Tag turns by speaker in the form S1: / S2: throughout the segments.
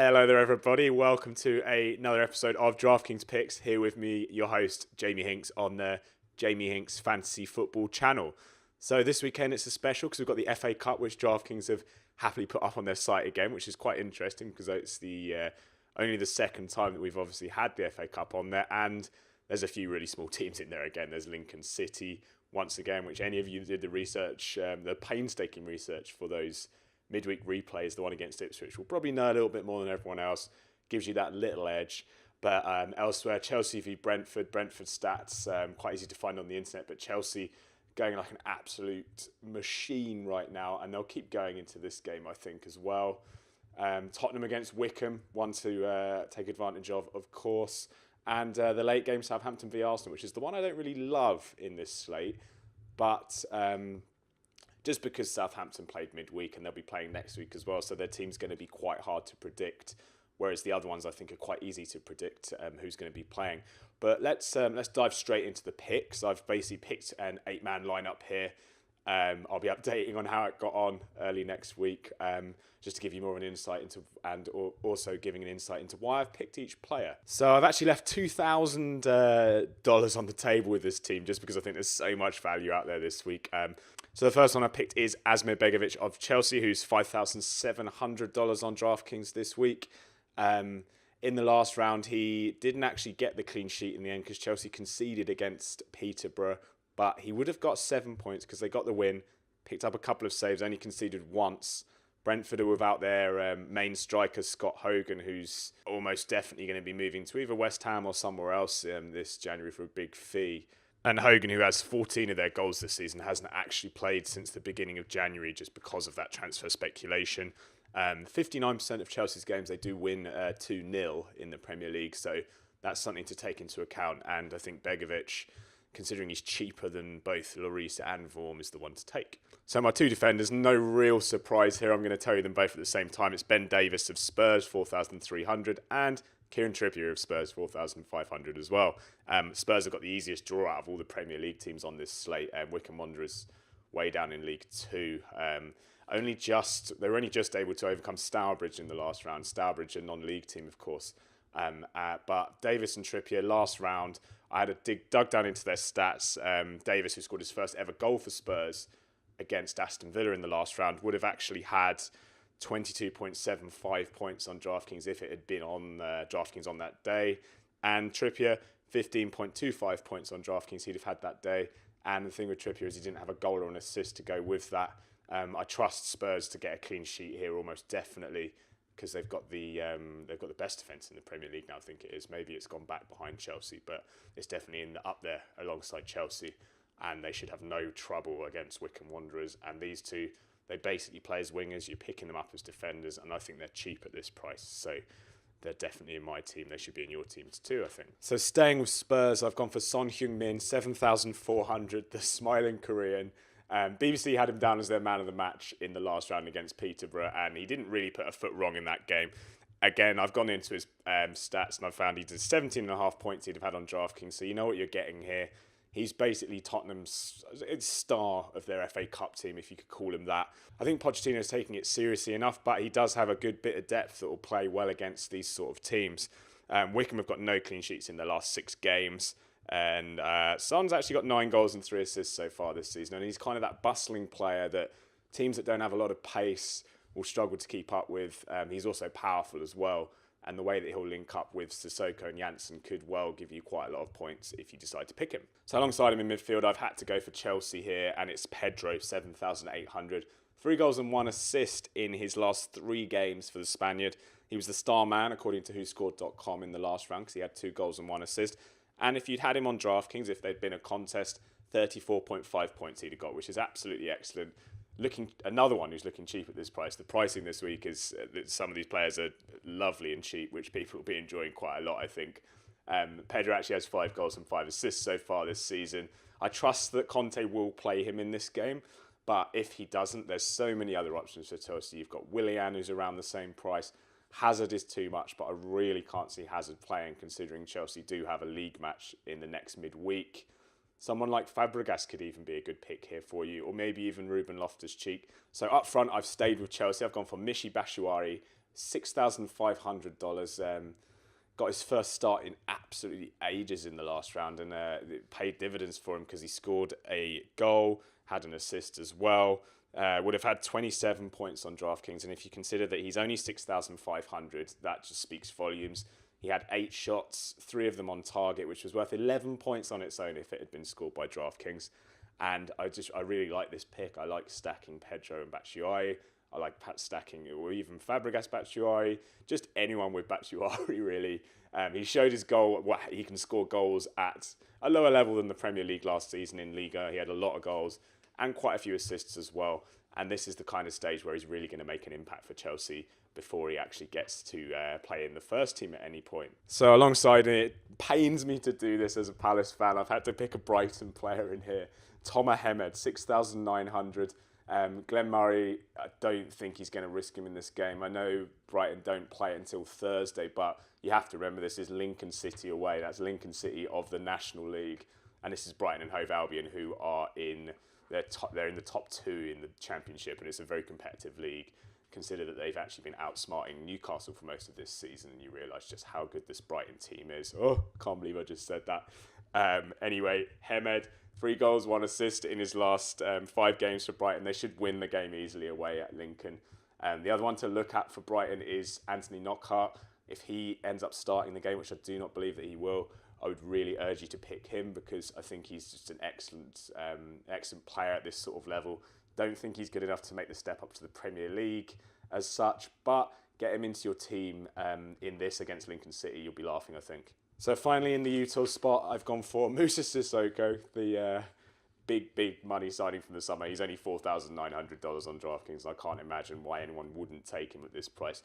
S1: Hello there, everybody. Welcome to another episode of DraftKings Picks. Here with me, your host, Jamie Hinks, on the Jamie Hinks Fantasy Football channel. So this weekend it's a special because we've got the FA Cup, which DraftKings have happily put up on their site again, which is quite interesting because it's the only the second time that we've obviously had the FA Cup on there, and there's a few really small teams in there again. There's Lincoln City once again, which any of you did the research, the painstaking research for those midweek replays, the one against Ipswich, will probably know a little bit more than everyone else, gives you that little edge. But elsewhere, Chelsea v Brentford stats, quite easy to find on the internet, but Chelsea going like an absolute machine right now, and they'll keep going into this game, I think, as well. Tottenham against Wickham, one to take advantage of course. And the late game, Southampton v Arsenal, which is the one I don't really love in this slate, but just because Southampton played midweek and they'll be playing next week as well, so their team's going to be quite hard to predict, whereas the other ones I think are quite easy to predict who's going to be playing. But let's dive straight into the picks. I've basically picked an 8-man lineup here. I'll be updating on how it got on early next week, just to give you more of an insight into, and also giving an insight into why I've picked each player. So I've actually left $2,000 on the table with this team, just because I think there's so much value out there this week. So the first one I picked is Asmir Begovic of Chelsea, who's $5,700 on DraftKings this week. In the last round, he didn't actually get the clean sheet in the end because Chelsea conceded against Peterborough, but he would have got 7 points because they got the win, picked up a couple of saves, only conceded once. Brentford are without their main striker, Scott Hogan, who's almost definitely going to be moving to either West Ham or somewhere else this January for a big fee. And Hogan, who has 14 of their goals this season, hasn't actually played since the beginning of January just because of that transfer speculation. 59% of Chelsea's games, they do win 2-0 in the Premier League, so that's something to take into account. And I think Begovic, considering he's cheaper than both Lloris and Vorm, is the one to take. So my two defenders, no real surprise here. I'm going to tell you them both at the same time. It's Ben Davies of Spurs, 4,300, and Kieran Trippier of Spurs, 4,500 as well. Spurs have got the easiest draw out of all the Premier League teams on this slate. Wycombe Wanderers way down in League Two. They were only just able to overcome Stourbridge in the last round. Stourbridge, a non-league team, of course. But Davies and Trippier, last round, I had dug down into their stats. Davies, who scored his first ever goal for Spurs against Aston Villa in the last round, would have actually had 22.75 points on DraftKings if it had been on DraftKings on that day. And Trippier, 15.25 points on DraftKings he'd have had that day. And the thing with Trippier is he didn't have a goal or an assist to go with that. I trust Spurs to get a clean sheet here almost definitely, because they've got the best defence in the Premier League now, I think it is. Maybe it's gone back behind Chelsea, but it's definitely up there alongside Chelsea, and they should have no trouble against Wycombe Wanderers. And these two, they basically play as wingers. You're picking them up as defenders, and I think they're cheap at this price. So they're definitely in my team. They should be in your teams too, I think. So staying with Spurs, I've gone for Son Heung-min, 7,400, the smiling Korean. BBC had him down as their man of the match in the last round against Peterborough, and he didn't really put a foot wrong in that game. Again, I've gone into his stats, and I found he did 17.5 points he'd have had on DraftKings, so you know what you're getting here. He's basically Tottenham's star of their FA Cup team, if you could call him that. I think Pochettino's taking it seriously enough, but he does have a good bit of depth that will play well against these sort of teams. Wycombe have got no clean sheets in their last 6 games. And Son's actually got 9 goals and 3 assists so far this season. And he's kind of that bustling player that teams that don't have a lot of pace will struggle to keep up with. He's also powerful as well. And the way that he'll link up with Sissoko and Janssen could well give you quite a lot of points if you decide to pick him. So alongside him in midfield, I've had to go for Chelsea here, and it's Pedro, 7,800. 3 goals and 1 assist in his last 3 games for the Spaniard. He was the star man, according to WhoScored.com, in the last round, because he had 2 goals and 1 assist. And if you'd had him on DraftKings, if they'd been a contest, 34.5 points he'd have got, which is absolutely excellent. Another one who's looking cheap at this price. The pricing this week is that some of these players are lovely and cheap, which people will be enjoying quite a lot, I think. Pedro actually has 5 goals and 5 assists so far this season. I trust that Conte will play him in this game, but if he doesn't, there's so many other options for Chelsea. You've got Willian, who's around the same price. Hazard is too much, but I really can't see Hazard playing, considering Chelsea do have a league match in the next midweek. Someone like Fabregas could even be a good pick here for you, or maybe even Ruben Loftus-Cheek. So up front, I've stayed with Chelsea. I've gone for Michy Batshuayi, $6,500. Got his first start in absolutely ages in the last round, and it paid dividends for him because he scored a goal, had an assist as well. Would have had 27 points on DraftKings, and if you consider that he's only 6,500, that just speaks volumes. He had 8 shots, 3 of them on target, which was worth 11 points on its own if it had been scored by DraftKings. And I really like this pick. I like stacking Pedro and Batshuayi. I like stacking or even Fabregas Batshuayi. Just anyone with Batshuayi, really. He showed his goal. He can score goals at a lower level than the Premier League last season in Liga. He had a lot of goals and quite a few assists as well. And this is the kind of stage where he's really going to make an impact for Chelsea before he actually gets to play in the first team at any point. So alongside it pains me to do this as a Palace fan. I've had to pick a Brighton player in here. Tottenham and Arsenal, 6,900. Glenn Murray, I don't think he's going to risk him in this game. I know Brighton don't play until Thursday, but you have to remember this is Lincoln City away. That's Lincoln City of the National League. And this is Brighton and Hove Albion, who are they're in the top 2 in the Championship, and it's a very competitive league. Consider that they've actually been outsmarting Newcastle for most of this season, and you realise just how good this Brighton team is. Oh, can't believe I just said that. Anyway, Hemed, 3 goals, 1 assist in his last 5 games for Brighton. They should win the game easily away at Lincoln. The other one to look at for Brighton is Anthony Knockaert. If he ends up starting the game, which I do not believe that he will, I would really urge you to pick him because I think he's just an excellent player at this sort of level. Don't think he's good enough to make the step up to the Premier League as such, but get him into your team in this against Lincoln City. You'll be laughing, I think. So finally in the Utah spot, I've gone for Moussa Sissoko, the big money signing from the summer. He's only $4,900 on DraftKings, and I can't imagine why anyone wouldn't take him at this price.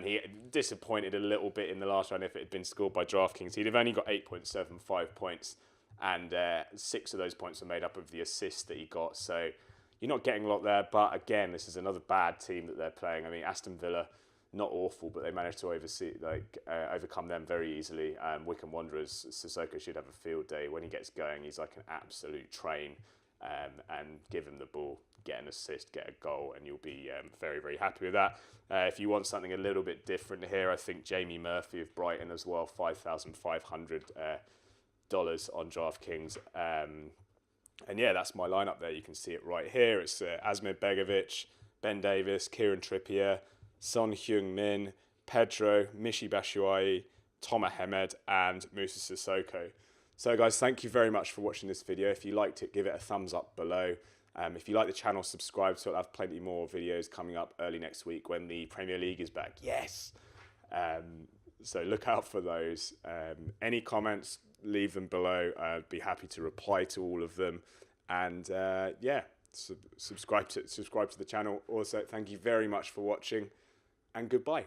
S1: He disappointed a little bit in the last round if it had been scored by DraftKings. He'd have only got 8.75 points, and 6 of those points were made up of the assists that he got. So you're not getting a lot there, but again, this is another bad team that they're playing. I mean, Aston Villa, not awful, but they managed to overcome them very easily. Wycombe Wanderers, Sissoko should have a field day. When he gets going, he's like an absolute train. And give him the ball, get an assist, get a goal, and you'll be very, very happy with that. If you want something a little bit different here, I think Jamie Murphy of Brighton as well, $5,500 on DraftKings. And yeah, that's my lineup there. You can see it right here. It's Asmir Begovic, Ben Davis, Kieran Trippier, Son Heung-min, Pedro, Michy Batshuayi, Tottenham and Arsenal, and Moussa Sissoko. So guys, thank you very much for watching this video. If you liked it, give it a thumbs up below. If you like the channel, subscribe, so I'll have plenty more videos coming up early next week when the Premier League is back. Yes! So look out for those. Any comments, leave them below. I'd be happy to reply to all of them. And yeah, subscribe to the channel. Also, thank you very much for watching, and goodbye.